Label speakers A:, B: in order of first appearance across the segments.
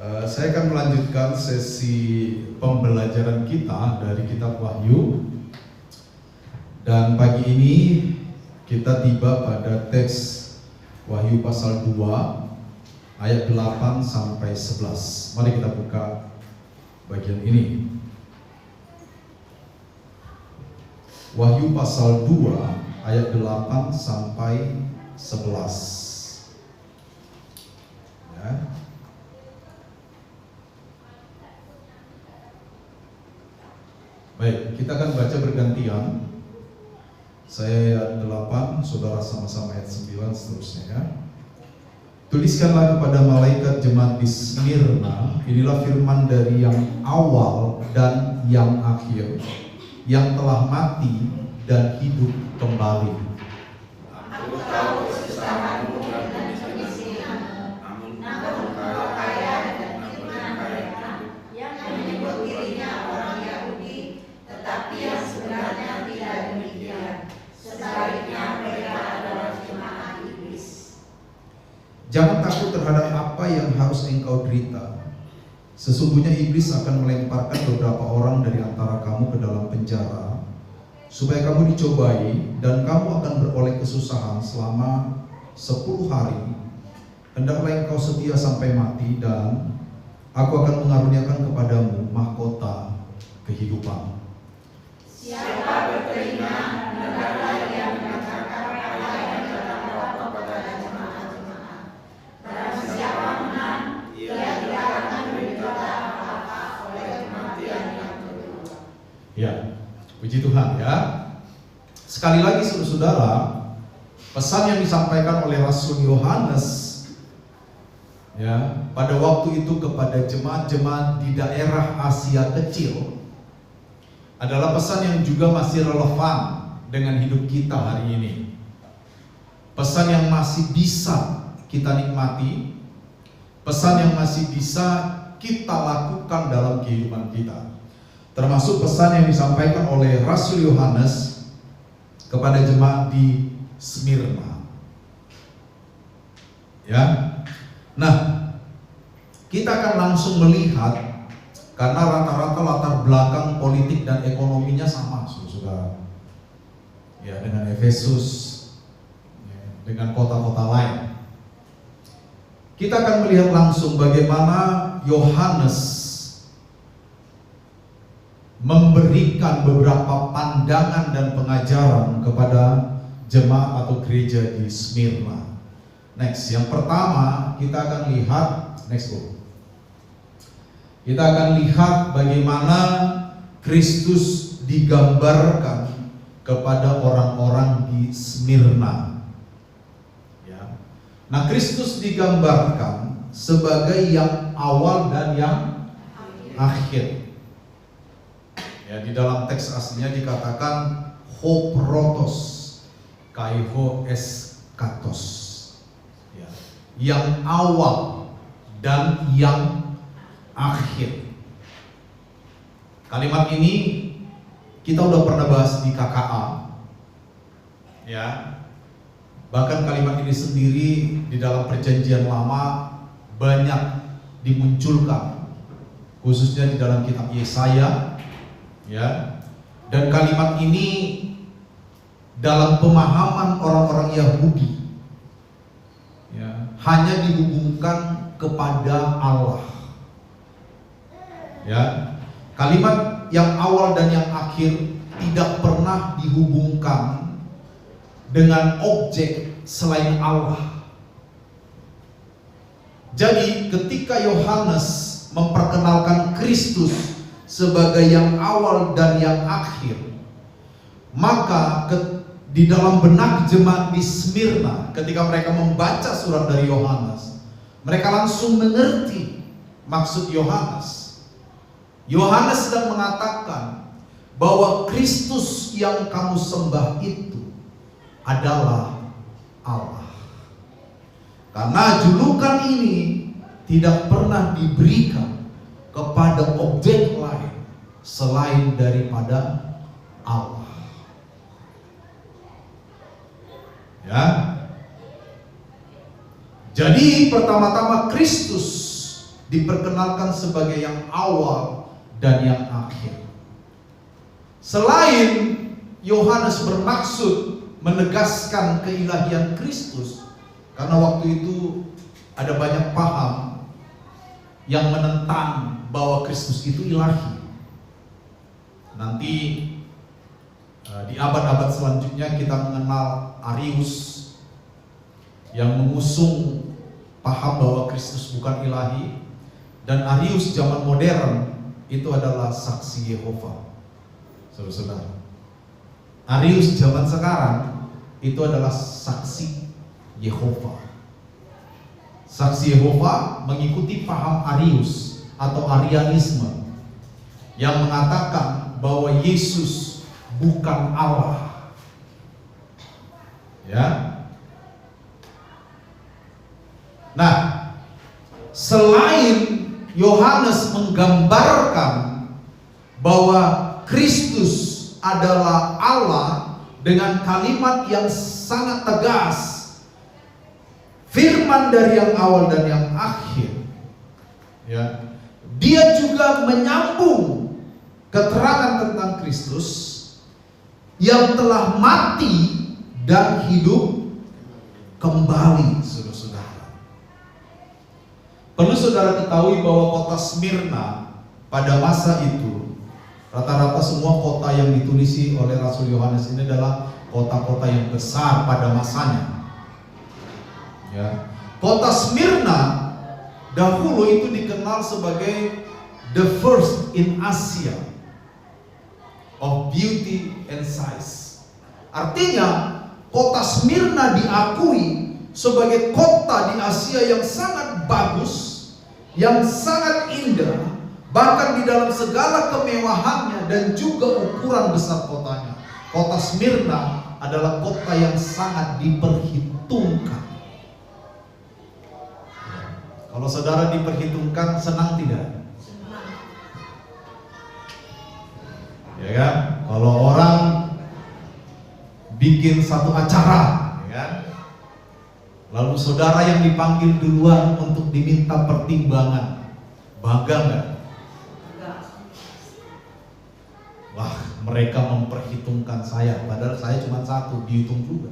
A: Saya akan melanjutkan sesi pembelajaran kita dari kitab Wahyu. Dan pagi ini kita tiba pada teks Wahyu pasal 2 ayat 8 sampai 11. Mari kita buka bagian ini. Wahyu pasal 2 ayat 8 sampai 11. Ya. Baik, kita akan baca bergantian. Saya ayat 8, saudara sama-sama ayat 9, seterusnya ya. Tuliskanlah kepada malaikat jemaat di Smyrna, inilah firman dari yang awal dan yang akhir, yang telah mati dan hidup kembali.
B: Aku tahu kesusahanmu dan kemisianmu, namun engkau kaya dan iman mereka yang menyebut dirinya orang Yahudi, tetapi yang sebenarnya tidak demikian. Sebaliknya mereka adalah jemaat iblis.
A: Jangan takut terhadap apa yang harus engkau derita. Sesungguhnya iblis akan melemparkan beberapa orang dari antara kamu ke dalam penjara, supaya kamu dicobai dan kamu akan beroleh kesusahan selama 10 hari. Hendaklah engkau setia sampai mati, dan aku akan mengaruniakan kepadamu mahkota kehidupan.
B: Siapa bertelinga, hendaklah ia mendengarkan apa yang terdapat kepada jemaat-jemaat. Barang siapa menang, ia tidak akan menderita apa-apa oleh kematian yang kedua.
A: Ya, puji Tuhan ya. Sekali lagi saudara-saudara, pesan yang disampaikan oleh Rasul Yohanes ya pada waktu itu kepada jemaat-jemaat di daerah Asia Kecil adalah pesan yang juga masih relevan dengan hidup kita hari ini. Pesan yang masih bisa kita nikmati, pesan yang masih bisa kita lakukan dalam kehidupan kita. Termasuk pesan yang disampaikan oleh Rasul Yohanes kepada jemaat di Smyrna. Ya. Nah, kita akan langsung melihat, karena rata-rata latar belakang politik dan ekonominya sama, saudara. Ya, dengan Efesus, ya, dengan kota-kota lain. Kita akan melihat langsung bagaimana Yohanes memberikan beberapa pandangan dan pengajaran kepada jemaat atau gereja di Smyrna. Next, yang pertama kita akan lihat, next book. Kita akan lihat bagaimana Kristus digambarkan kepada orang-orang di Smyrna. Ya. Nah, Kristus digambarkan sebagai yang awal dan yang akhir. Ya, di dalam teks aslinya dikatakan ho protos, kai ho eskatos. Ya. Yang awal dan yang akhir. Kalimat ini kita udah pernah bahas di KKA. Ya. Bahkan kalimat ini sendiri di dalam Perjanjian Lama banyak dimunculkan, khususnya di dalam kitab Yesaya. Ya. Dan kalimat ini dalam pemahaman orang-orang Yahudi ya, hanya dihubungkan kepada Allah. Ya, kalimat yang awal dan yang akhir tidak pernah dihubungkan dengan objek selain Allah. Jadi ketika Yohanes memperkenalkan Kristus sebagai yang awal dan yang akhir, maka di dalam benak jemaat di Smyrna ketika mereka membaca surat dari Yohanes, mereka langsung mengerti maksud Yohanes. Yohanes sedang mengatakan bahwa Kristus yang kamu sembah itu adalah Allah. Karena julukan ini tidak pernah diberikan kepada objek lain selain daripada Allah. Ya. Jadi pertama-tama Kristus diperkenalkan sebagai yang awal dan yang akhir. Selain Yohanes bermaksud menegaskan keilahian Kristus, karena waktu itu ada banyak paham yang menentang bahwa Kristus itu ilahi. Nanti di abad-abad selanjutnya kita mengenal Arius yang mengusung paham bahwa Kristus bukan ilahi, dan Arius zaman modern itu adalah saksi Yehova. Saudara-saudara, Arius zaman sekarang itu adalah saksi Yehova. Saksi Yehova mengikuti paham Arius atau Arianisme yang mengatakan bahwa Yesus bukan Allah. Ya. Nah, selain Yohanes menggambarkan bahwa Kristus adalah Allah dengan kalimat yang sangat tegas, firman dari yang awal dan yang akhir, ya, dia juga menyambung keterangan tentang Kristus yang telah mati dan hidup kembali. Saudara-saudara, perlu saudara ketahui bahwa kota Smyrna pada masa itu, rata-rata semua kota yang ditulisi oleh Rasul Yohanes ini adalah kota-kota yang besar pada masanya. Ya. Kota Smyrna dahulu itu dikenal sebagai the first in Asia of beauty and size. Artinya kota Smyrna diakui sebagai kota di Asia yang sangat bagus, yang sangat indah, bahkan di dalam segala kemewahannya dan juga ukuran besar kotanya. Kota Smyrna adalah kota yang sangat diperhitungkan. Kalau saudara diperhitungkan, senang tidak? Ya kan? Kalau orang bikin satu acara, ya kan? Lalu saudara yang dipanggil duluan untuk diminta pertimbangan, bangga nggak? Wah, mereka memperhitungkan saya, padahal saya cuma satu, dihitung juga.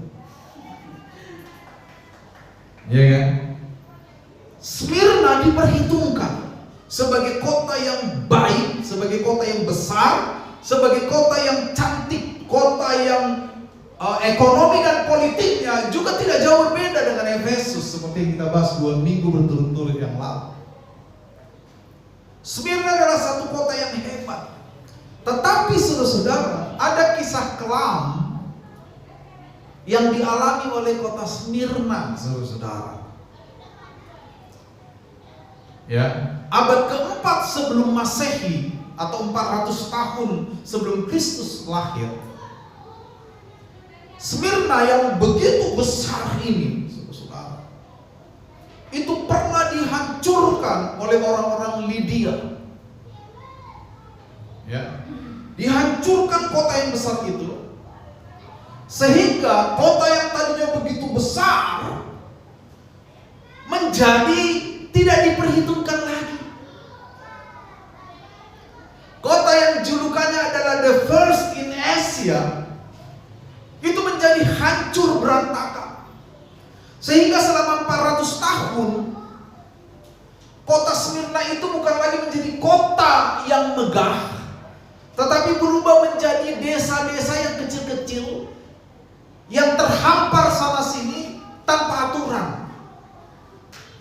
A: Ya kan? Smyrna diperhitungkan sebagai kota yang baik, sebagai kota yang besar, sebagai kota yang cantik, kota yang ekonomi dan politiknya juga tidak jauh berbeda dengan Efesus seperti yang kita bahas 2 minggu berturut-turut yang lalu. Smyrna adalah satu kota yang hebat. Tetapi saudara-saudara, ada kisah kelam yang dialami oleh kota Smyrna, saudara-saudara. Ya, abad keempat sebelum Masehi atau 400 tahun sebelum Kristus lahir, Smyrna yang begitu besar ini, saudara, itu pernah dihancurkan oleh orang-orang Lydia. Ya, dihancurkan kota yang besar itu, sehingga kota yang tadinya begitu besar menjadi tidak diperhitungkan lagi. Kota yang julukannya adalah the first in Asia itu menjadi hancur berantakan, sehingga selama 400 tahun kota Smyrna itu bukan lagi menjadi kota yang megah, tetapi berubah menjadi desa-desa yang kecil-kecil yang terhampar sana sini tanpa aturan.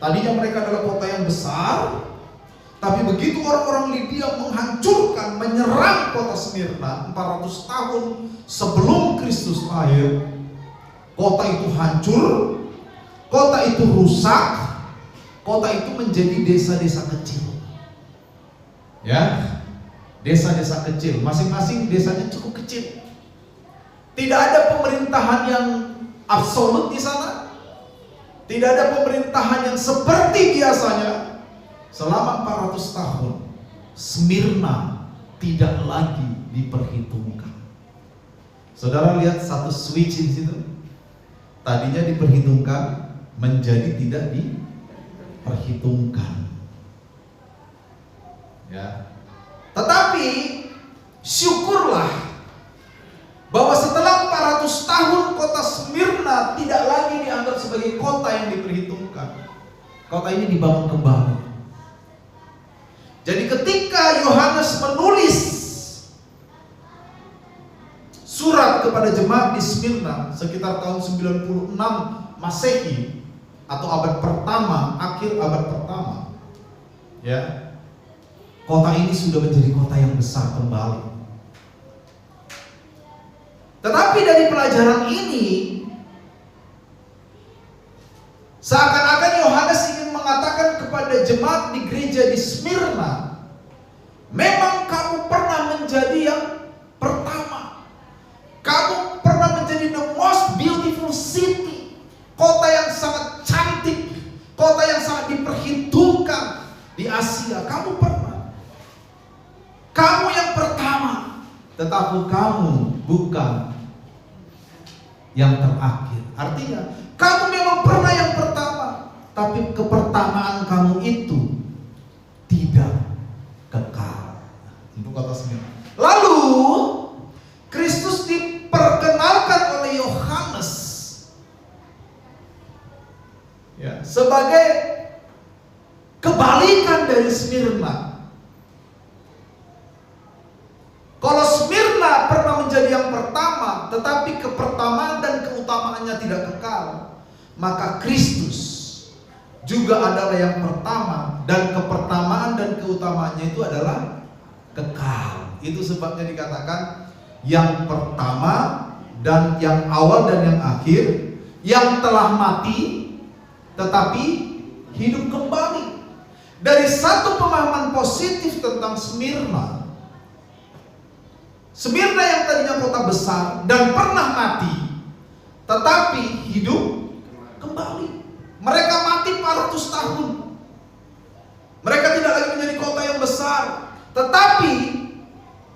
A: Tadinya mereka adalah kota yang besar, tapi begitu orang-orang Lydia menghancurkan, menyerang kota Smyrna 400 tahun sebelum Kristus lahir, kota itu hancur, kota itu rusak, kota itu menjadi desa-desa kecil. Ya, desa-desa kecil, masing-masing desanya cukup kecil. Tidak ada pemerintahan yang absolut di sana. Tidak ada pemerintahan yang seperti biasanya. Selama 400 tahun Smyrna tidak lagi diperhitungkan. Saudara lihat satu switch di situ. Tadinya diperhitungkan menjadi tidak diperhitungkan. Ya. Tetapi syukurlah bahwa setelah 400 tahun kota Smyrna tidak lagi dianggap sebagai kota yang diperhitungkan. Kota ini dibangun kembali. Jadi ketika Yohanes menulis surat kepada jemaat di Smyrna sekitar tahun 96 Masehi atau abad pertama, akhir abad pertama, ya, kota ini sudah menjadi kota yang besar kembali. Tetapi dari pelajaran ini, seakan-akan Yohanes ingin mengatakan kepada jemaat di gereja di Smyrna, memang kamu pernah menjadi yang pertama. Kamu pernah menjadi the most beautiful city, kota yang sangat cantik, kota yang sangat diperhitungkan di Asia. Kamu pernah. Kamu yang pertama. Tetapi kamu bukan yang terakhir. Artinya, kamu memang pernah yang pertama, tapi kepertamaan kamu itu tidak kekal. Itu kata Smyrna. Lalu Kristus diperkenalkan oleh Yohanes, ya, sebagai kebalikan dari Smyrna. Kalau Smyrna pernah menjadi yang pertama, tetapi kepertamaan dan keutamaannya tidak kekal, maka Kristus juga adalah yang pertama, dan kepertamaan dan keutamaannya itu adalah kekal. Itu sebabnya dikatakan yang pertama dan yang awal dan yang akhir, yang telah mati tetapi hidup kembali. Dari satu pemahaman positif tentang Smyrna, Smyrna yang tadinya kota besar dan pernah mati, tetapi hidup kembali. Mereka mati 400 tahun. Mereka tidak lagi menjadi kota yang besar, tetapi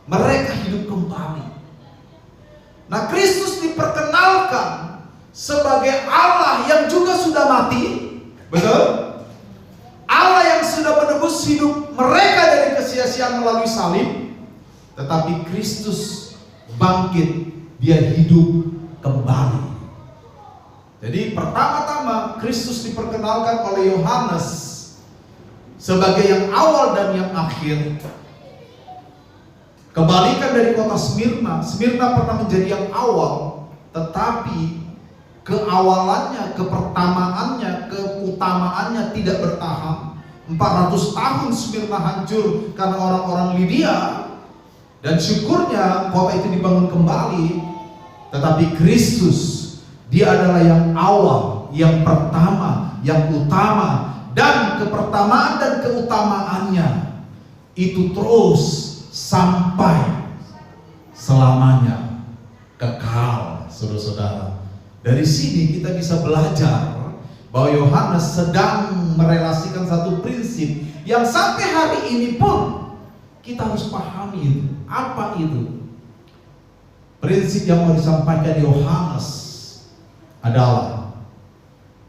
A: mereka hidup kembali. Nah, Kristus diperkenalkan sebagai Allah yang juga sudah mati, betul? Allah yang sudah menebus hidup mereka dari kesia-siaan melalui salib. Tetapi Kristus bangkit, dia hidup kembali. Jadi pertama-tama Kristus diperkenalkan oleh Yohanes sebagai yang awal dan yang akhir. Kebalikan dari kota Smyrna. Smyrna pernah menjadi yang awal, tetapi keawalannya, kepertamaannya, keutamaannya tidak bertahan. 400 tahun Smyrna hancur karena orang-orang Lydia, dan syukurnya kota itu dibangun kembali. Tetapi Kristus, dia adalah yang awal, yang pertama, yang utama, dan kepertamaan dan keutamaannya itu terus sampai selamanya, kekal, saudara-saudara. Dari sini kita bisa belajar bahwa Yohanes sedang merelasikan satu prinsip yang sampai hari ini pun kita harus pahami itu. Apa itu? Prinsip yang mau disampaikan Yohanes adalah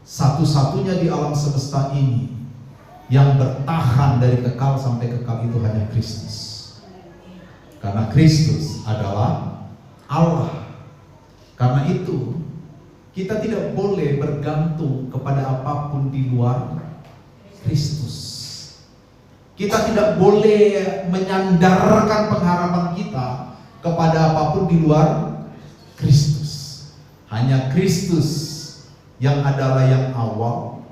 A: satu-satunya di alam semesta ini yang bertahan dari kekal sampai kekal itu hanya Kristus. Karena Kristus adalah Allah. Karena itu kita tidak boleh bergantung kepada apapun di luar Kristus. Kita tidak boleh menyandarkan pengharapan kita kepada apapun di luar Kristus. Hanya Kristus yang adalah yang awal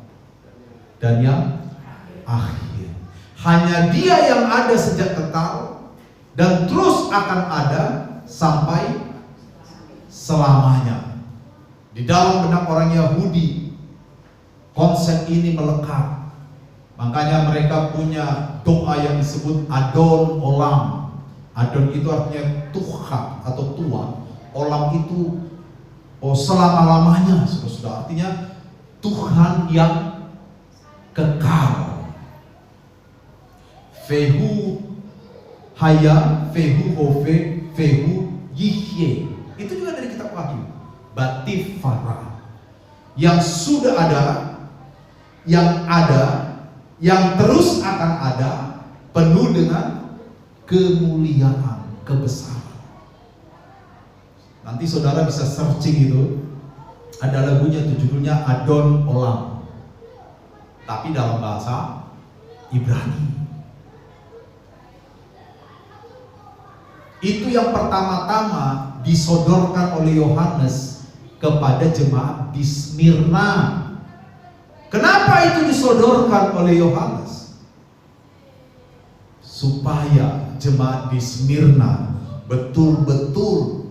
A: dan yang akhir. Hanya Dia yang ada sejak kekal dan terus akan ada sampai selamanya. Di dalam benak orang Yahudi, konsep ini melekat. Makanya mereka punya doa yang disebut Adon Olam. Adon itu artinya Tuhan atau Tuhan. Olam itu selama-lamanya, saudara. Artinya Tuhan yang kekal. Fehu Haya, Fehu Hove, Fehu Yihye. Itu juga dari kitab Wahyu. Batifara, yang sudah ada, yang terus akan ada, penuh dengan kemuliaan, kebesaran. Nanti saudara bisa searching itu, ada lagunya judulnya Adon Olam, tapi dalam bahasa Ibrani. Itu yang pertama-tama disodorkan oleh Yohanes kepada jemaat di Smyrna. Kenapa itu disodorkan oleh Yohanes? Supaya jemaat di Smyrna betul-betul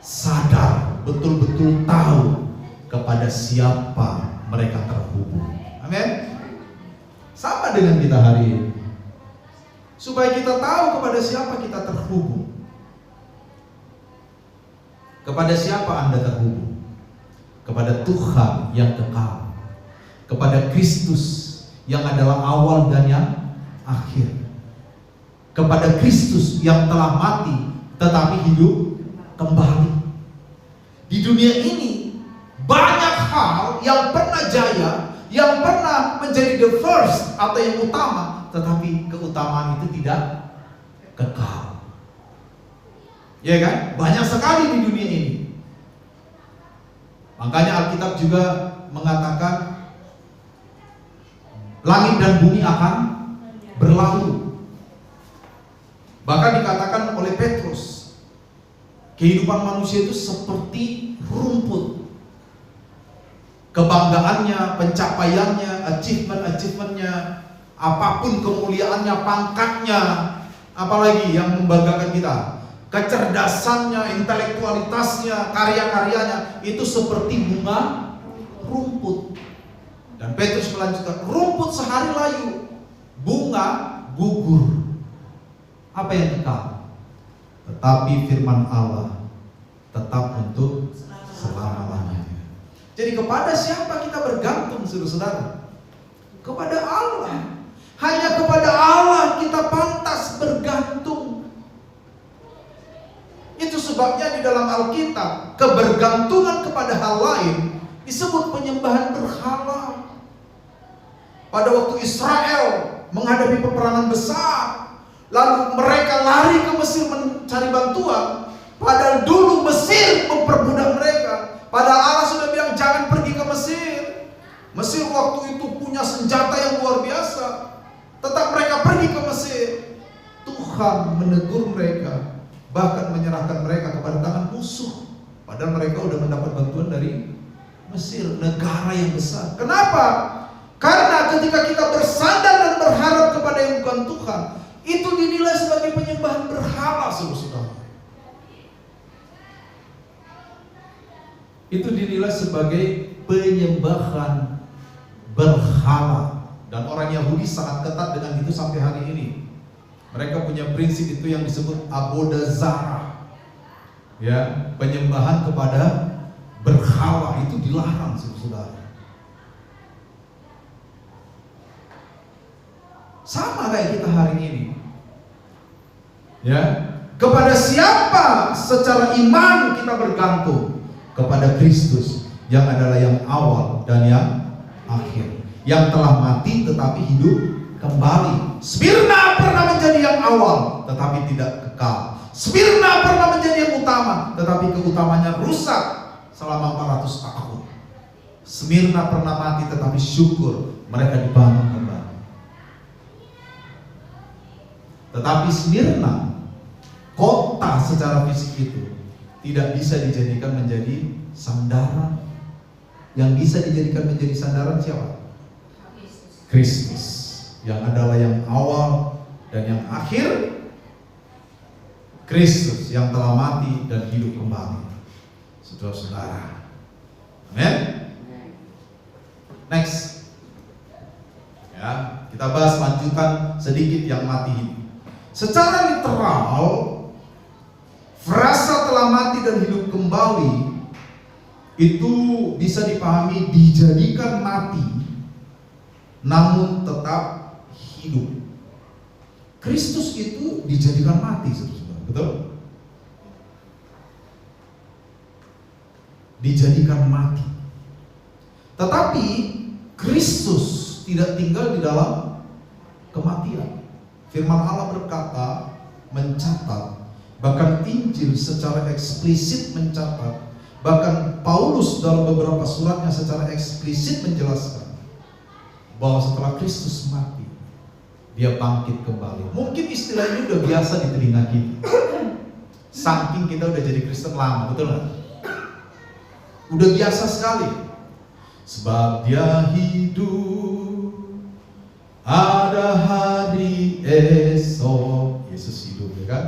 A: sadar, betul-betul tahu kepada siapa mereka terhubung. Amin. Sama dengan kita hari ini. Supaya kita tahu kepada siapa kita terhubung. Kepada siapa Anda terhubung? Kepada Tuhan yang kekal, kepada Kristus yang adalah awal dan yang akhir, kepada Kristus yang telah mati tetapi hidup kembali. Di dunia ini banyak hal yang pernah jaya, yang pernah menjadi the first atau yang utama, tetapi keutamaan itu tidak kekal. Ya kan? Banyak sekali di dunia ini. Makanya Alkitab juga mengatakan langit dan bumi akan berlalu. Bahkan dikatakan oleh Petrus, kehidupan manusia itu seperti rumput. Kebanggaannya, pencapaiannya, achievementnya, apapun kemuliaannya, pangkatnya, apalagi yang membanggakan kita, kecerdasannya, intelektualitasnya, karya-karyanya, itu seperti bunga rumput. Dan Petrus melanjutkan, rumput sehari layu, bunga gugur. Apa yang kekal? Tetapi firman Allah tetap untuk selama-lamanya. Jadi kepada siapa kita bergantung, saudara-saudara? Kepada Allah. Hanya kepada Allah kita pantas bergantung. Itu sebabnya di dalam Alkitab, kebergantungan kepada hal lain disebut penyembahan berhala. Pada waktu Israel menghadapi peperangan besar, lalu mereka lari ke Mesir mencari bantuan, padahal dulu Mesir memperbudak mereka. Padahal Allah sudah bilang jangan pergi ke Mesir. Mesir waktu itu punya senjata yang luar biasa, tetap mereka pergi ke Mesir. Tuhan menegur mereka, bahkan menyerahkan mereka kepada tangan musuh. Padahal mereka sudah mendapat bantuan dari Mesir, negara yang besar. Kenapa? Karena ketika kita bersandar dan berharap kepada yang bukan Tuhan, itu dinilai sebagai penyembahan berhala, saudara-saudara. Itu dinilai sebagai penyembahan berhala. Dan orang Yahudi sangat ketat dengan itu sampai hari ini. Mereka punya prinsip itu yang disebut Avodah Zarah. Ya, penyembahan kepada berhala itu dilarang, saudara. Sama kayak kita hari ini. Ya, kepada siapa secara iman kita bergantung? Kepada Kristus yang adalah yang awal dan yang akhir, yang telah mati tetapi hidup kembali. Smyrna pernah menjadi yang awal tetapi tidak kekal. Smyrna pernah menjadi yang utama tetapi keutamanya rusak selama 400 tahun. Smyrna pernah mati tetapi syukur mereka dibangun kembali. Tetapi Smyrna, kota secara fisik itu tidak bisa dijadikan menjadi sandaran. Yang bisa dijadikan menjadi sandaran siapa? Kristus, yang adalah yang awal dan yang akhir. Kristus yang telah mati dan hidup kembali. Saudara-saudara, amin. Next, ya, kita bahas lanjutan sedikit yang mati ini. Secara literal, frasa telah mati dan hidup kembali itu bisa dipahami dijadikan mati namun tetap hidup. Kristus itu dijadikan mati, saudara, betul? Dijadikan mati. Tetapi Kristus tidak tinggal di dalam kematian. Firman Allah berkata, mencatat, bahkan Injil secara eksplisit mencatat, bahkan Paulus dalam beberapa suratnya secara eksplisit menjelaskan bahwa setelah Kristus mati, dia bangkit kembali. Mungkin istilah ini udah biasa di telinga kita, saking kita udah jadi Kristen lama, betul nggak? Udah biasa sekali. Sebab dia hidup, ada hari esok. Yesus hidup, ya kan?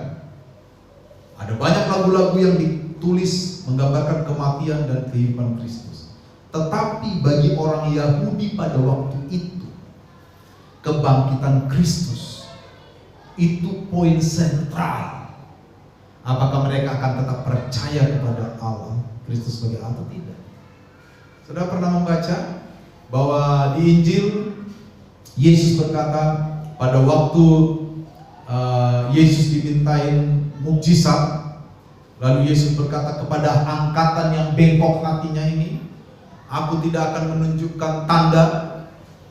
A: Ada banyak lagu-lagu yang ditulis menggambarkan kematian dan kehidupan Kristus. Tetapi bagi orang Yahudi pada waktu itu, kebangkitan Kristus itu poin sentral. Apakah mereka akan tetap percaya kepada Allah, Kristus sebagai Allah atau tidak? Sudah pernah membaca bahwa di Injil Yesus berkata pada waktu Yesus dimintain mukjizat, lalu Yesus berkata kepada angkatan yang bengkok hatinya ini, aku tidak akan menunjukkan tanda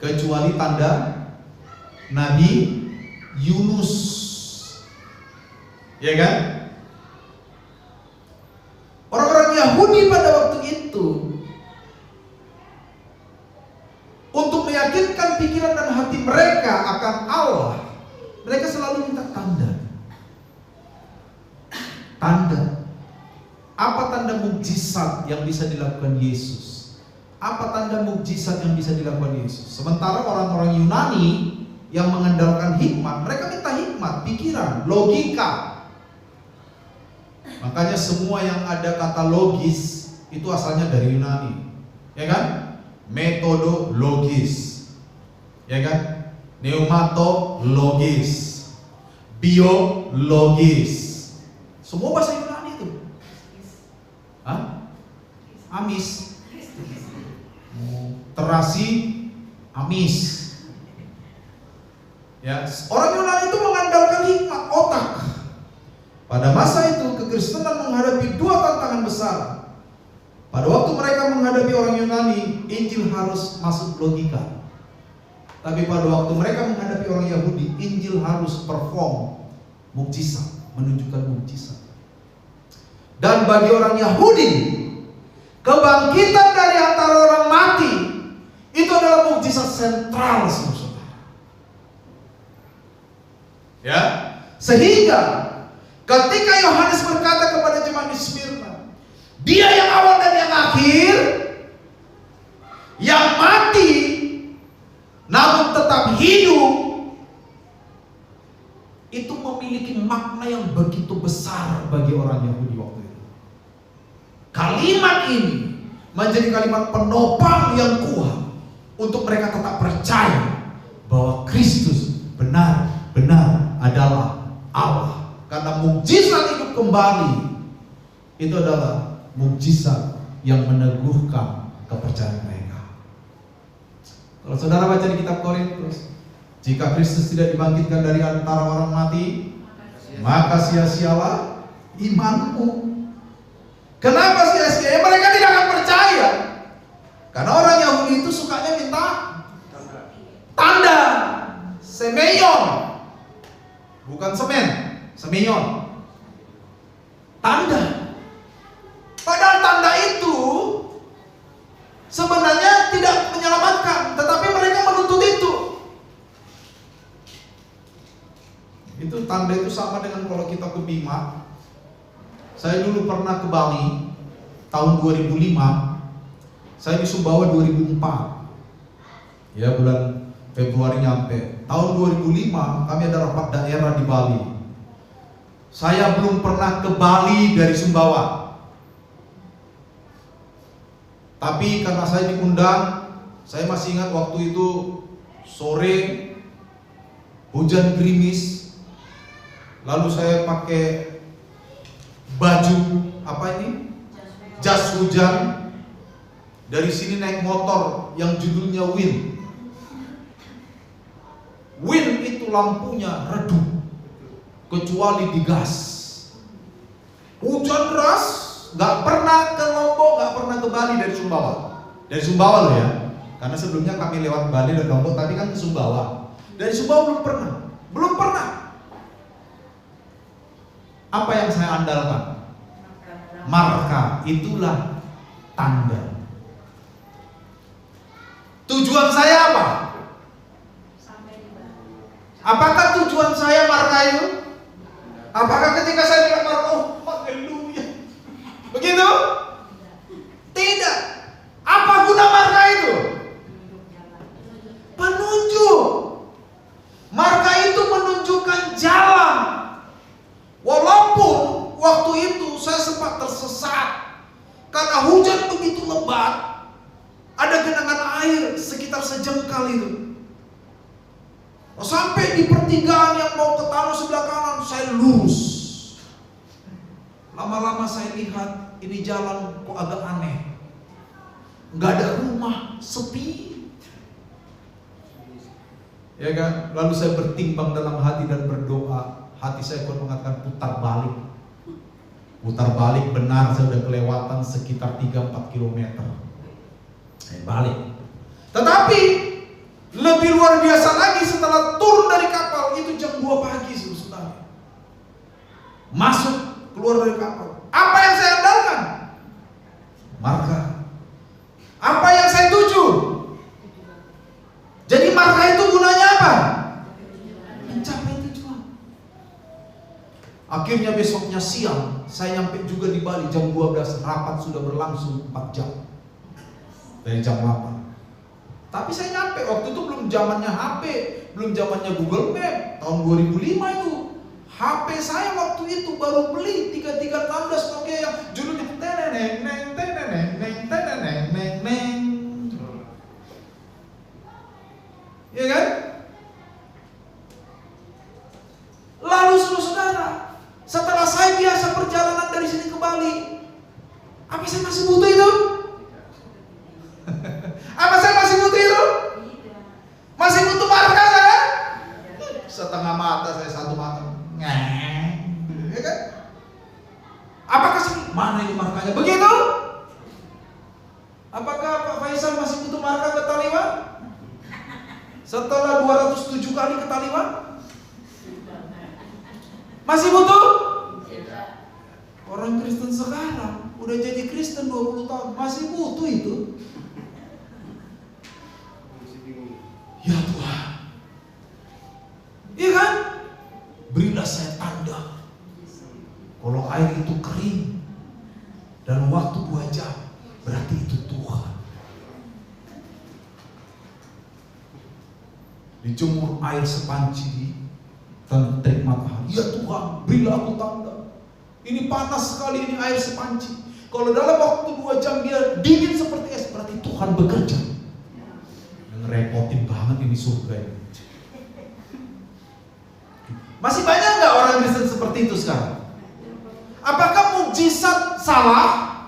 A: kecuali tanda Nabi Yunus, ya kan? Orang-orang Yahudi pada waktu itu untuk meyakinkan pikiran dan hati mereka akan Allah, mereka selalu minta tanda. Tanda. Apa tanda mukjizat yang bisa dilakukan Yesus? Apa tanda mukjizat yang bisa dilakukan Yesus? Sementara orang-orang Yunani yang mengandalkan hikmat, mereka minta hikmat, pikiran, logika. Makanya semua yang ada kata logis itu asalnya dari Yunani, ya kan? Metodologis, ya kan? Pneumatologis, biologis. Semua bahasa Yunani itu. Hah? Amis. Terasi, amis. Ya, orang Yunani itu mengandalkan hikmat, otak. Pada masa itu kekristenan menghadapi dua tantangan besar. Pada waktu mereka menghadapi orang Yunani, Injil harus masuk logika. Tapi pada waktu mereka menghadapi orang Yahudi, Injil harus perform mukjizat, menunjukkan mukjizat. Dan bagi orang Yahudi, kebangkitan dari antara orang mati itu adalah mukjizat sentral, saudara. Ya, sehingga ketika Yohanes berkata kepada jemaat di Smyrna, dia yang awal dan yang akhir, yang mati namun tetap hidup, itu memiliki makna yang begitu besar bagi orang Yahudi waktu itu. Kalimat ini menjadi kalimat penopang yang kuat untuk mereka tetap percaya bahwa Kristus benar-benar adalah Allah. Karena mukjizat hidup kembali itu adalah mukjizat yang meneguhkan kepercayaan mereka. Kalau saudara baca di kitab Korintus, jika Kristus tidak dibangkitkan dari antara orang mati, maka sia-sialah imanmu. Kenapa sia-sia? Mereka tidak akan percaya. Karena orang Yahudi itu sukanya minta tanda. Semeion. Bukan semen, semeion. Tanda. Padahal tanda itu sebenarnya tidak menyelamatkan, tetapi mereka menuntut itu. Itu tanda itu sama dengan kalau kita ke Bima. Saya dulu pernah ke Bali tahun 2005. Saya di Sumbawa 2004. Ya, bulan Februari nyampe. Tahun 2005 kami ada rapat daerah di Bali. Saya belum pernah ke Bali dari Sumbawa. Tapi karena saya diundang, saya masih ingat waktu itu sore, hujan gerimis. Lalu saya pakai baju apa ini? Jas hujan. Dari sini naik motor yang judulnya Win. Win itu lampunya redup kecuali digas. Hujan deras, nggak pernah ke Lombok, nggak pernah ke Bali dari Sumbawa. Dari Sumbawa loh ya. Karena sebelumnya kami lewat Bali dan Lombok, tadi kan ke Sumbawa. Dari Sumbawa belum pernah. Belum pernah. Apa yang saya andalkan? Marka, itulah tanda. Tujuan saya apa? Apakah tujuan saya marka itu? Apakah ketika saya bilang marka, oh haleluya, begitu? Tidak. Apa guna marka itu? Penunjuk. Marka itu menunjukkan jalan. Walaupun waktu itu saya sempat tersesat karena hujan begitu lebat, ada genangan air sekitar sejengkal itu. Sampai di pertigaan yang mau ke tanah sebelah kanan, saya lurus. Lama-lama saya lihat ini jalan kok agak aneh, nggak ada rumah, sepi. Ya kan? Lalu saya bertimbang dalam hati dan berdoa. Hati saya pun mengatakan putar balik. Putar balik, benar saya sudah kelewatan sekitar 3-4 kilometer. Saya balik. Tetapi lebih luar biasa lagi setelah turun dari kapal, itu jam 2 pagi saudara. Masuk, keluar dari kapal. Apa yang saya andalkan? Marka. Apa yang saya tuju? Jadi marka itu gunanya apa? Mencapai tujuan. Akhirnya besoknya siang, saya nyampe juga di Bali jam 12. Rapat sudah berlangsung 4 jam. Dari jam 8. Tapi saya nyampe, waktu itu belum zamannya HP, belum zamannya Google Map. Tahun 2005 itu. HP saya waktu itu baru beli 3316 Nokia yang judulnya teneneng neng teneneng neng teneneng neng neng. Ya kan? Lalu saudara, setelah saya biasa perjalanan dari sini ke Bali, apa saya masih butuh itu? Apa saya masih butuh itu? Masih butuh marka saya? Setengah mata saya, satu mata. Ya kan? Apakah sih? Mana ini markanya? Begitu? Apakah Pak Faisal masih butuh marka ke Taliwan? Setelah 207 kali ke Taliwan? Masih butuh? Orang Kristen sekarang udah jadi Kristen 20 tahun, masih butuh itu? Ya Tuhan. Iya kan? Berilah saya tanda. Kalau air itu kering dan waktu 2 jam, berarti itu Tuhan. Dijemur air sepanci di terik matahari. Ya Tuhan, berilah aku tanda. Ini panas sekali, ini air sepanci. Kalau dalam waktu 2 jam dia dingin seperti es, berarti Tuhan bekerja. Yang repotin banget ini surga ini. Masih banyak nggak orang Kristen seperti itu sekarang? Apakah mukjizat salah?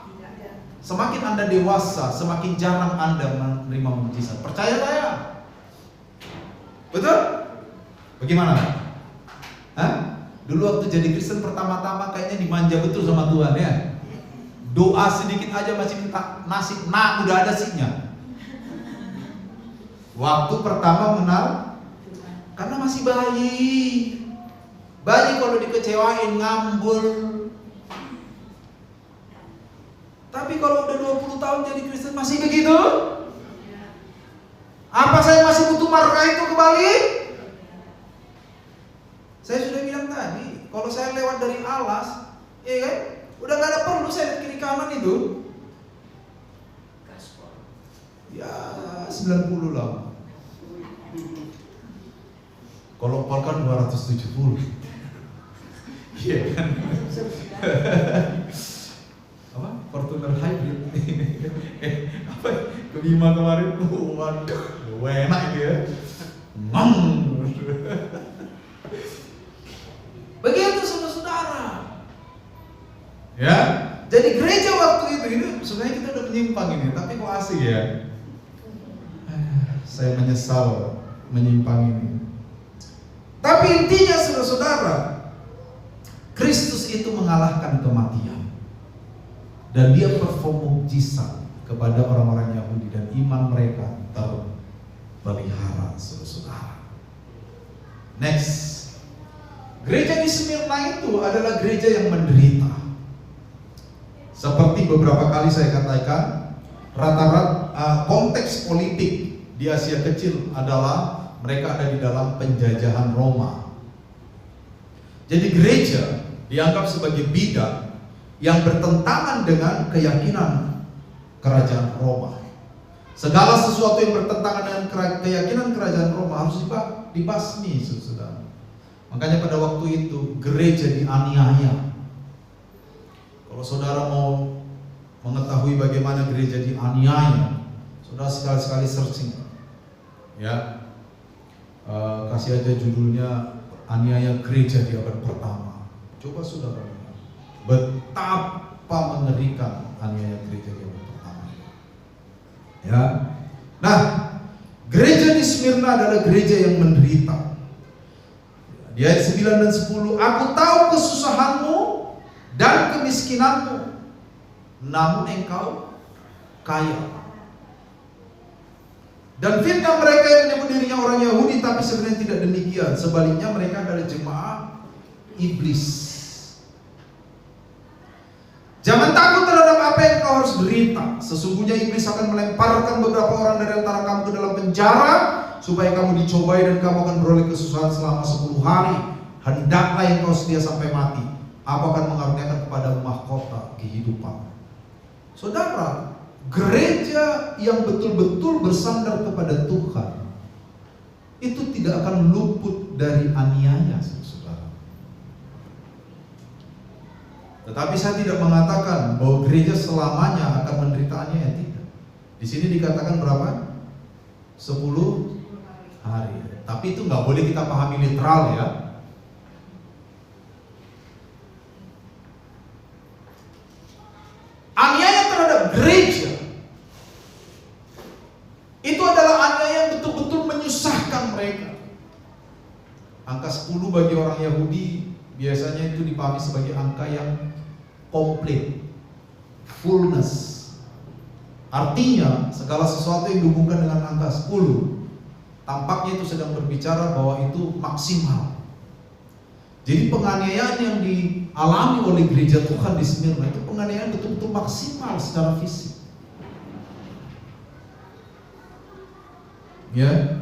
A: Semakin Anda dewasa, semakin jarang Anda menerima mukjizat. Percaya saya. Betul? Bagaimana? Hah? Dulu waktu jadi Kristen pertama-tama kayaknya dimanja betul sama Tuhan ya. Doa sedikit aja masih minta nasib, nah udah ada sihnya. Waktu pertama kenal, karena masih bayi. Bayi kalau dikecewain ngambul. Tapi kalau udah 20 tahun jadi Kristen masih begitu? Apa saya masih butuh marka itu kembali? Saya sudah bilang tadi, kalau saya lewat dari alas, ya kan, udah gak ada perlu saya lihat kiri kanan itu. Ya 90 lah. Kalau Pol kan 270. Iya kan? Apa? Fortuner hybrid. Apa? Ke Bima kemarin, waduh, enak itu ya. Begitu saudara-saudara. Ya, jadi gereja waktu itu ini sebenarnya kita udah menyimpang ini, tapi kok asik ya. Saya menyesal menyimpang ini. Tapi intinya saudara-saudara, Kristus itu mengalahkan kematian. Dan dia perform mukjizat kepada orang-orang Yahudi dan iman mereka terpelihara saudara-saudara. Next. Gereja di Smyrna itu adalah gereja yang menderita. Seperti beberapa kali saya katakan, rata-rata konteks politik di Asia Kecil adalah mereka ada di dalam penjajahan Roma. Jadi gereja dianggap sebagai bidang yang bertentangan dengan keyakinan kerajaan Roma. Segala sesuatu yang bertentangan dengan keyakinan kerajaan Roma harus dibasmi, saudara. Makanya pada waktu itu gereja dianiaya. Kalau saudara mau mengetahui bagaimana gereja dianiaya, saudara sekali-sekali searching, ya. Kasih aja judulnya aniaya gereja di abad pertama. Coba saudara lihat betapa mengerikan aniaya gereja di abad pertama. Ya. Nah, gereja di Smyrna adalah gereja yang menderita. Di ayat 9 dan 10, aku tahu kesusahanmu dan kemiskinanmu, namun engkau kaya. Dan fitnah mereka yang menyebut dirinya orang Yahudi, tapi sebenarnya tidak demikian. Sebaliknya mereka adalah jemaat iblis. Jangan takut terhadap apa yang kau harus derita. Sesungguhnya iblis akan melemparkan beberapa orang dari antara kamu ke dalam penjara, supaya kamu dicobai dan kamu akan beroleh kesusahan selama 10 hari. Hendaklah yang kau setia sampai mati. Aku akan mengaruniakan kepadamu mahkota kehidupan. Saudara, gereja yang betul-betul bersandar kepada Tuhan itu tidak akan luput dari aniaya, saudara. Tetapi saya tidak mengatakan bahwa gereja selamanya akan menderita aniaya, tidak. Di sini dikatakan berapa? 10 hari. Tapi itu nggak boleh kita pahami literal, ya. Aniaya terhadap gereja itu adalah aniaya yang betul-betul menyusahkan mereka. Angka 10 bagi orang Yahudi biasanya itu dipahami sebagai angka yang komplit, fullness. Artinya segala sesuatu yang dihubungkan dengan angka 10 tampaknya itu sedang berbicara bahwa itu maksimal. Jadi penganiayaan yang dialami oleh gereja Tuhan di Smyrna itu penganiayaan betul-betul maksimal secara fisik. Ya.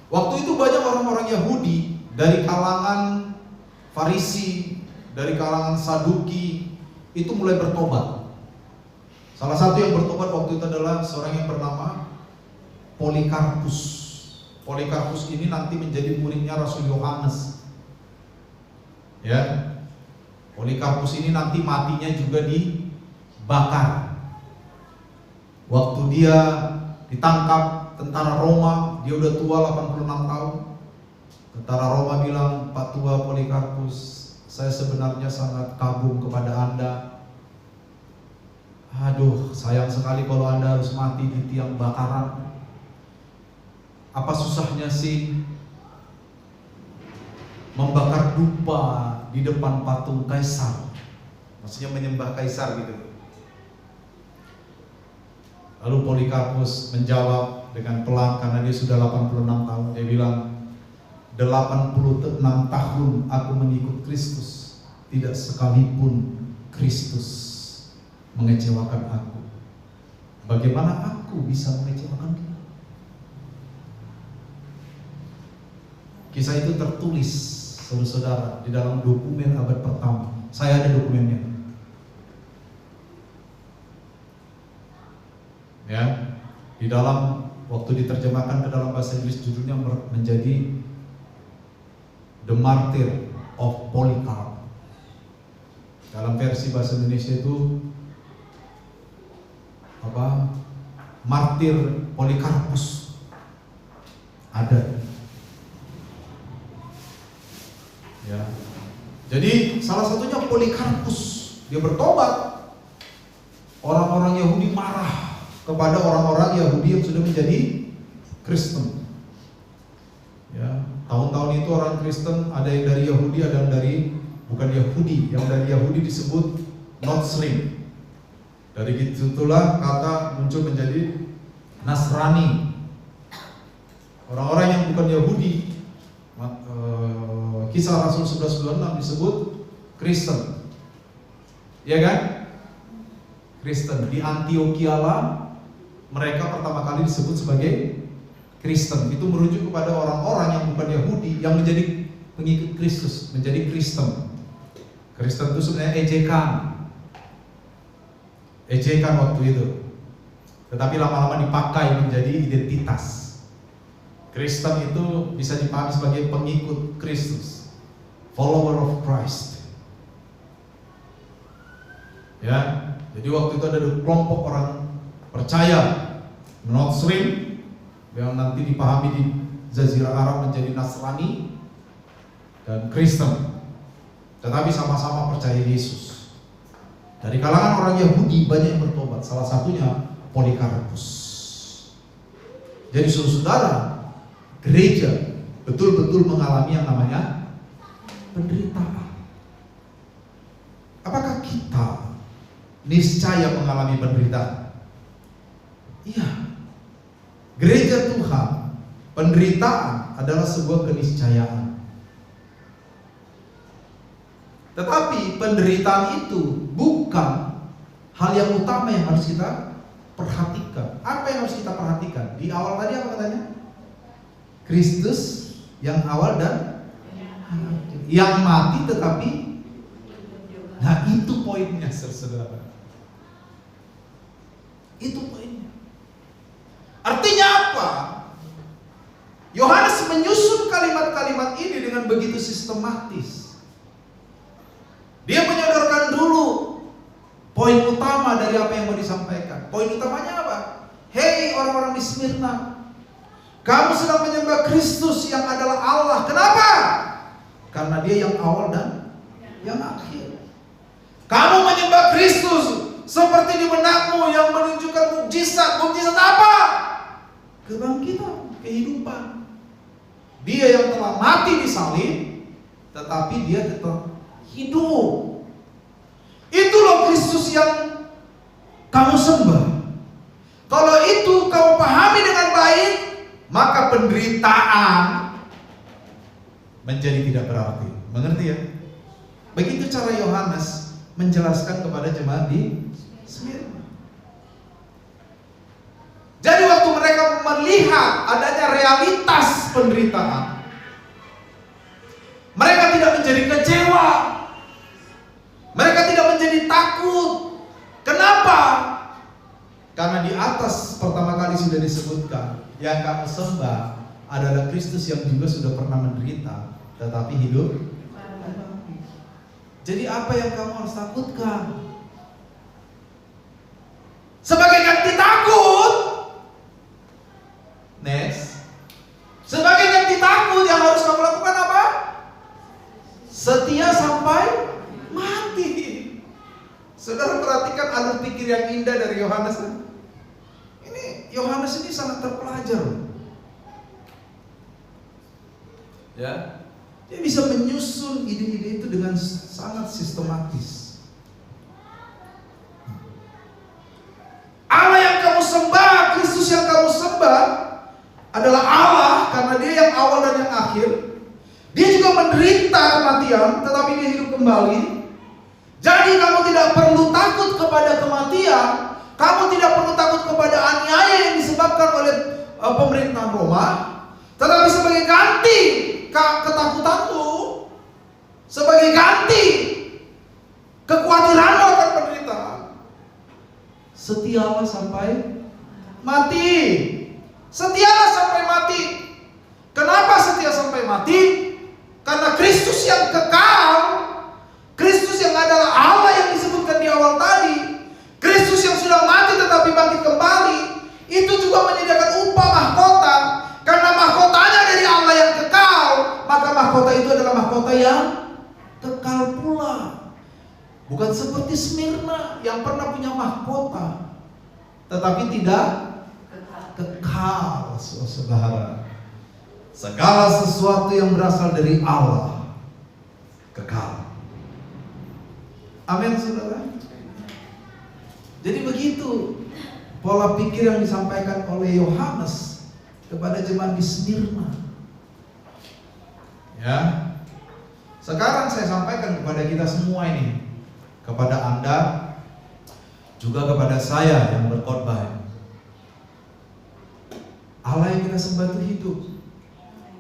A: Waktu itu banyak orang-orang Yahudi dari kalangan Farisi, dari kalangan Saduki itu mulai bertobat. Salah satu yang bertobat waktu itu adalah seorang yang bernama Polikarpus. Polikarpus ini nanti menjadi muridnya Rasul Yohanes. Ya, Polikarpus ini nanti matinya juga dibakar. Waktu dia ditangkap tentara Roma, dia udah tua 86 tahun. Tentara Roma bilang, Pak Tua Polikarpus, saya sebenarnya sangat kagum kepada Anda. Aduh, sayang sekali kalau Anda harus mati di tiang bakaran. Apa susahnya sih membakar dupa di depan patung kaisar? Maksudnya menyembah kaisar gitu. Lalu Polikarpus menjawab dengan pelan karena dia sudah 86 tahun. Dia bilang, 86 tahun aku mengikut Kristus, tidak sekalipun Kristus mengecewakan aku. Bagaimana aku bisa mengecewakan dia? Kisah itu tertulis, saudara-saudara, di dalam dokumen abad pertama. Saya ada dokumennya. Ya, di dalam waktu diterjemahkan ke dalam bahasa Inggris judulnya menjadi The Martyr of Polycarp. Dalam versi bahasa Indonesia itu apa? Martir Polikarpus. Ada. Ya. Jadi salah satunya Polikarpus, dia bertobat. Orang-orang Yahudi marah kepada orang-orang Yahudi yang sudah menjadi Kristen. Ya, tahun-tahun itu orang Kristen ada yang dari Yahudi, ada yang dari bukan Yahudi. Yang dari Yahudi disebut Notsrim. Dari itulah kata muncul menjadi Nasrani. Orang-orang yang bukan Yahudi Kisah Rasul 11:26 disebut Kristen. Ya kan? Kristen. Di Antioquia lah mereka pertama kali disebut sebagai Kristen. Itu merujuk kepada orang-orang yang bukan Yahudi yang menjadi pengikut Kristus, menjadi Kristen. Kristen itu sebenarnya ejekan waktu itu. Tetapi lama-lama dipakai menjadi identitas. Kristen itu bisa dipahami sebagai pengikut Kristus, follower of Christ. Ya, jadi waktu itu ada kelompok orang percaya North Stream yang nanti dipahami di Jazirah Arab menjadi Nasrani dan Kristen, tetapi sama-sama percaya Yesus. Dari kalangan orang Yahudi banyak yang bertobat, salah satunya Polikarpus. Jadi saudara, gereja betul-betul mengalami yang namanya penderitaan. Apakah kita niscaya mengalami penderitaan? Iya. Gereja Tuhan, penderitaan adalah sebuah keniscayaan. Tetapi penderitaan itu bukan hal yang utama yang harus kita perhatikan. Apa yang harus kita perhatikan? Di awal tadi apa katanya? Kristus yang awal dan yang mati tetapi, nah itu poinnya saudara. Itu poinnya. Artinya apa? Yohanes menyusun kalimat-kalimat ini dengan begitu sistematis. Dia menyodorkan dulu poin utama dari apa yang mau disampaikan. Poin utamanya apa? Hei orang-orang di Smyrna, kamu sedang menyembah Kristus yang adalah Allah. Kenapa? Karena Dia yang awal dan yang akhir. Kamu menyembah Kristus seperti di benakmu yang menunjukkan mukjizat. Mukjizat apa? Kebangkitan, kehidupan. Dia yang telah mati di salib, tetapi Dia tetap hidup. Itu loh Kristus yang kamu sembah. Kalau itu kamu pahami dengan baik, maka penderitaan menjadi tidak berarti. Mengerti ya? Begitu cara Yohanes menjelaskan kepada jemaat di Smyrna. Jadi waktu mereka melihat adanya realitas penderitaan, mereka tidak menjadi kecewa, mereka tidak menjadi takut. Kenapa? Karena di atas pertama kali sudah disebutkan, yang kamu sembah adalah Kristus yang juga sudah pernah menderita tetapi hidup. Jadi apa yang kamu harus takutkan? Sebagai ganti takut, next, sebagai ganti takut yang harus kamu lakukan apa? Setia sampai mati. Saudara perhatikan alur pikir yang indah dari Yohanes. Ini Yohanes ini sangat terpelajar. Ya, dia bisa menyusun ide-ide itu dengan sangat sistematis. Allah yang kamu sembah, Kristus yang kamu sembah adalah Allah karena Dia yang awal dan yang akhir. Dia juga menderita kematian, tetapi Dia hidup kembali. Jadi kamu tidak perlu takut kepada kematian, kamu tidak perlu takut kepada aniaya yang disebabkan oleh pemerintahan Roma. Tetapi sebagai ganti ketakutanmu, sebagai ganti kekhawatiranmu akan penderitaan, setialah sampai mati. Setialah sampai mati. Kenapa setia sampai mati? Karena Kristus yang kekal, Kristus yang adalah Allah yang disebutkan di awal tadi, Kristus yang sudah mati tetapi bangkit kembali, itu juga menyediakan upah mahkota. Karena mahkotanya dari Allah yang kekal, maka mahkota itu adalah mahkota yang kekal pula. Bukan seperti Smyrna yang pernah punya mahkota tetapi tidak kekal, saudara. Segala sesuatu yang berasal dari Allah kekal. Amin, saudara. Jadi begitu pola pikir yang disampaikan oleh Yohanes kepada jemaat di Smyrna. Ya, Sekarang saya sampaikan kepada kita semua ini, kepada Anda, juga kepada saya yang berkhotbah. Allah yang kita sembah itu hidup.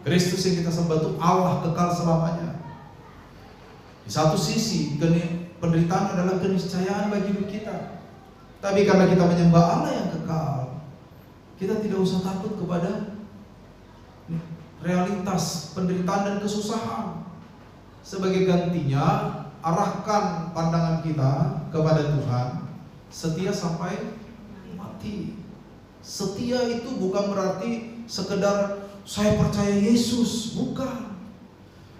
A: Kristus yang kita sembah itu Allah kekal selamanya. Di satu sisi, penderitaan adalah keniscayaan bagi hidup kita. Tapi karena kita menyembah Allah yang kekal, kita tidak usah takut kepada realitas penderitaan dan kesusahan. Sebagai gantinya, arahkan pandangan kita kepada Tuhan, setia sampai mati. Setia itu bukan berarti sekedar saya percaya Yesus, bukan.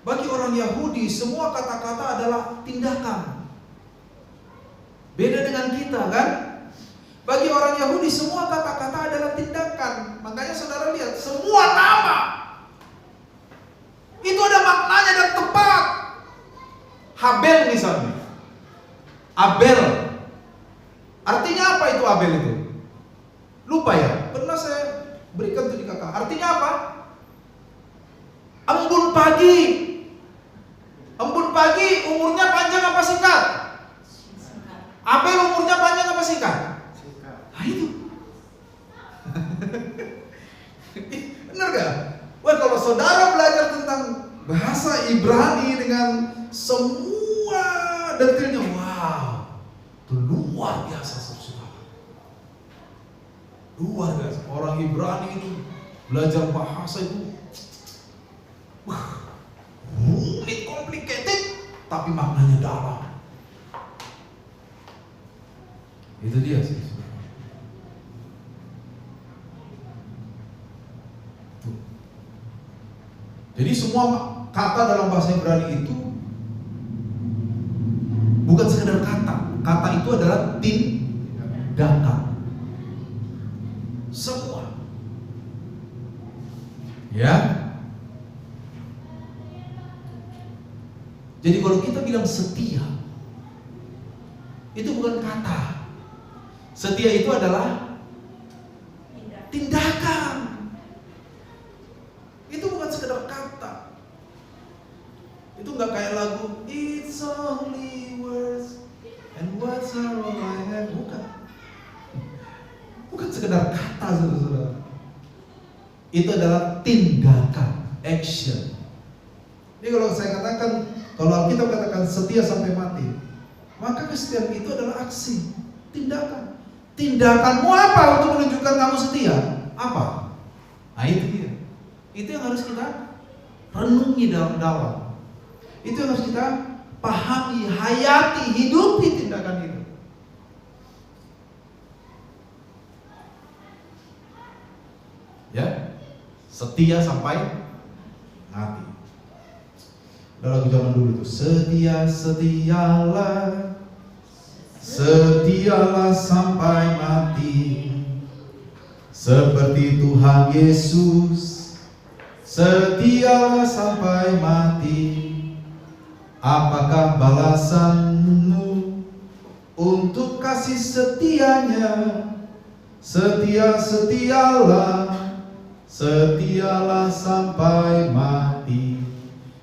A: Bagi orang Yahudi, semua kata-kata adalah tindakan. Beda dengan kita, kan? Bagi orang Yahudi, semua kata-kata adalah tindakan. Makanya saudara lihat, semua nama itu ada maknanya dan tepat. Habel misalnya, Abel, artinya apa itu Abel itu? Lupa ya, pernah saya berikan itu di kakak. Artinya apa? Embun pagi. Embun pagi umurnya panjang apa singkat? Abel umurnya panjang apa singkat? Nah itu. Benar gak? Wah, kalau saudara belajar tentang bahasa Ibrani dengan semua detailnya, wow, itu luar biasa saudara. Luar biasa. Orang Ibrani itu belajar bahasa itu rumit, complicated, tapi maknanya dalam. Itu dia sih. Jadi semua kata dalam bahasa Ibrani itu bukan sekedar kata. Kata itu adalah tindakan. Semua. Ya. Jadi kalau kita bilang setia, itu bukan kata. Setia itu adalah tindakan. Itu bukan sekedar kata. Itu nggak kayak lagu It's only words and words are all I have. Bukan sekedar kata, saudara. Itu adalah tindakan, action. Jadi kalau saya katakan, kalau Alkitab katakan setia sampai mati, maka kesetiaan itu adalah aksi, tindakan. Tindakanmu apa untuk menunjukkan kamu setia? Apa? Nah itu dia. Itu yang harus kita renungi dalam-dalam. Itu yang harus kita pahami, hayati, hidupi tindakan itu. Ya, setia sampai mati. Ada lagu zaman dulu itu, setialah sampai mati, seperti Tuhan Yesus. Setialah sampai mati. Apakah balasanmu untuk kasih setianya? Setialah sampai mati.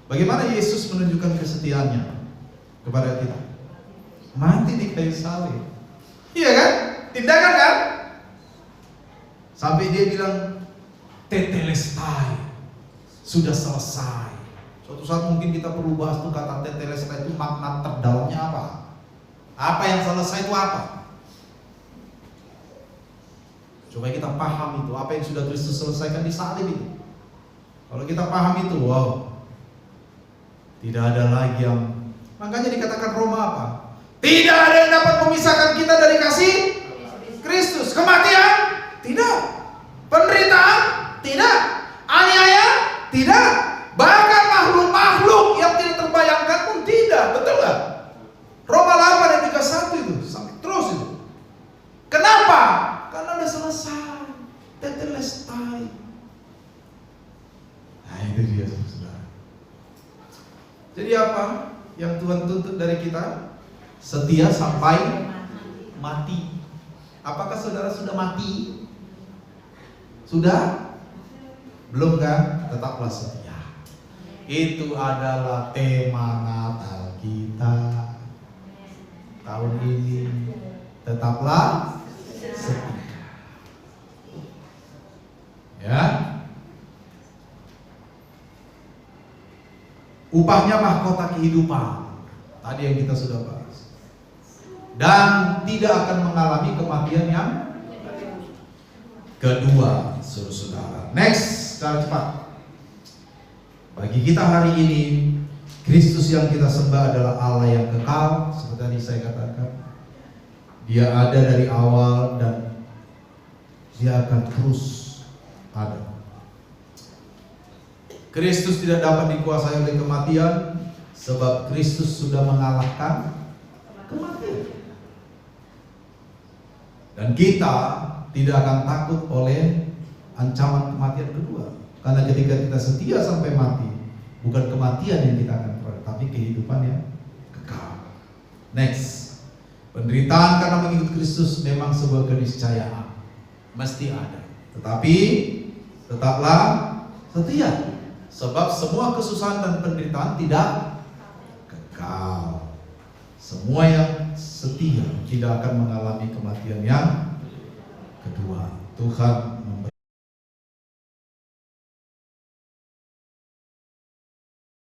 A: Bagaimana Yesus menunjukkan kesetiaannya kepada kita? Mati di kayu salib. Iya kan? Tindakan kan? Sampai dia bilang tetelestai, sudah selesai. Suatu saat mungkin kita perlu bahas tuh kata tetelestai itu makna terdalamnya apa? Apa yang selesai itu apa? Coba kita paham itu, apa yang sudah Kristus selesaikan di salib itu. Kalau kita paham itu, wow, tidak ada lagi yang, makanya dikatakan Roma apa? Tidak ada yang dapat memisahkan kita dari kasih Kristus. Kematian? Tidak. Penderitaan? Tidak. Aniaya? Tidak. Bahkan makhluk-makhluk yang tidak terbayangkan pun tidak. Betul gak? Roma 8 ayat 31 itu sampai terus itu. Kenapa? Karena udah selesai. Tetelestai. Nah itu dia saudara. Jadi apa yang Tuhan tuntut dari kita? Setia sampai mati. Apakah saudara sudah mati? Sudah? Belum kan? Tetaplah setia. Itu adalah tema Natal kita tahun ini. Tetaplah setia. Ya. Upahnya mahkota kehidupan. Tadi yang kita sudah bahas. Dan tidak akan mengalami kematian yang kedua, saudara. Next, secara cepat. Bagi kita hari ini, Kristus yang kita sembah adalah Allah yang kekal. Seperti tadi saya katakan, Dia ada dari awal dan Dia akan terus ada. Kristus tidak dapat dikuasai oleh kematian, sebab Kristus sudah mengalahkan kematian. Dan kita tidak akan takut oleh ancaman kematian kedua. Karena ketika kita setia sampai mati, bukan kematian yang kita akan peroleh, tapi kehidupan yang kekal. Next, penderitaan karena mengikut Kristus memang sebuah keniscayaan, mesti ada. Tetapi tetaplah setia, sebab semua kesusahan dan penderitaan tidak kekal. Semua yang setia tidak akan mengalami kematian yang kedua. Tuhan